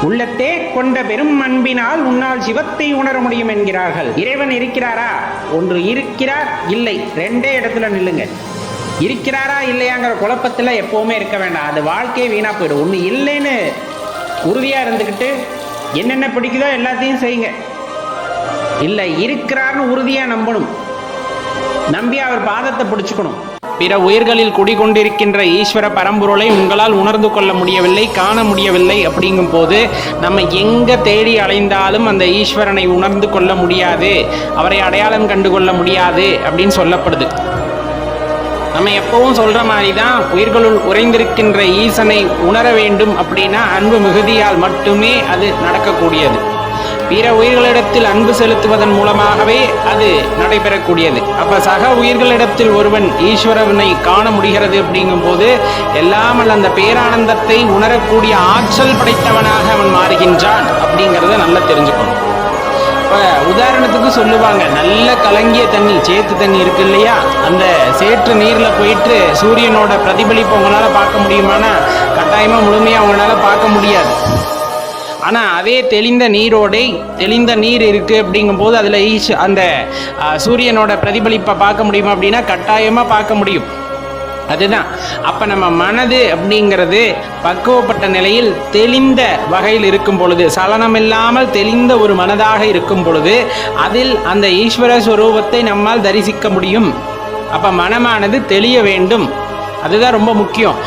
உள்ளத்தே கொண்ட பெரும் அன்பினால் உன்னால் சிவத்தை உணர முடியும் என்கிறார்கள். இறைவன் இருக்கிறாரா? ஒன்று இருக்கிறார், இல்லை, ரெண்டே இடத்துல நில்லுங்க. இருக்கிறாரா இல்லையாங்கிற குழப்பத்தில் எப்போவுமே இருக்க வேண்டாம். அது வாழ்க்கையே வீணாக போயிடும். ஒன்று இல்லைன்னு உறுதியாக இருந்துக்கிட்டு என்னென்ன பிடிக்குதோ எல்லாத்தையும் செய்யுங்க. இல்லை, இருக்கிறார்னு உறுதியாக நம்பணும். நம்பி அவர் பாதத்தை பிடிச்சுக்கணும். பிற உயிர்களில் குடிகொண்டிருக்கின்ற ஈஸ்வர பரம்பொருளை உங்களால் உணர்ந்து கொள்ள முடியவில்லை, காண முடியவில்லை. அப்படிங்கும் போது நம்ம எங்கே தேடி அலைந்தாலும் அந்த ஈஸ்வரனை உணர்ந்து கொள்ள முடியாது, அவரை அடையாளம் கண்டு கொள்ள முடியாது அப்படின்னு சொல்லப்படுது. நம்ம எப்பவும் சொல்கிற மாதிரி தான், உயிர்களுள் உறைந்திருக்கின்ற ஈசனை உணர வேண்டும் அப்படின்னா அன்பு மிகுதியால் மட்டுமே அது நடக்கக்கூடியது. பிற உயிர்களிடத்தில் அன்பு செலுத்துவதன் மூலமாகவே அது நடைபெறக்கூடியது. அப்போ சக உயிர்களிடத்தில் ஒருவன் ஈஸ்வரனை காண முடிகிறது அப்படிங்கும் போது எல்லாமல் அந்த பேரானந்தத்தை உணரக்கூடிய ஆற்றல் படைத்தவனாக அவன் மாறுகின்றான் அப்படிங்கிறத நல்லா தெரிஞ்சுக்கணும். இப்போ உதாரணத்துக்கு சொல்லுவாங்க, நல்ல கலங்கிய தண்ணி, சேத்து தண்ணி இருக்கு இல்லையா, அந்த சேற்று நீரில் போயிட்டு சூரியனோட பிரதிபலிப்பு உங்களால் பார்க்க முடியுமானா கட்டாயமாக முழுமையாக அவங்களால பார்க்க முடியாது. ஆனால் அதே தெளிந்த நீர் இருக்குது அப்படிங்கும்போது அதில் அந்த சூரியனோட பிரதிபலிப்பை பார்க்க முடியுமா அப்படின்னா கட்டாயமாக பார்க்க முடியும். அதுதான் அப்போ நம்ம மனது அப்படிங்கிறது பக்குவப்பட்ட நிலையில் தெளிந்த வகையில் இருக்கும் பொழுது, சலனமில்லாமல் தெளிந்த ஒரு மனதாக இருக்கும் பொழுது அதில் அந்த ஈஸ்வர ஸ்வரூபத்தை நம்மால் தரிசிக்க முடியும். அப்போ மனமானது தெளிய வேண்டும். அதுதான் ரொம்ப முக்கியம்.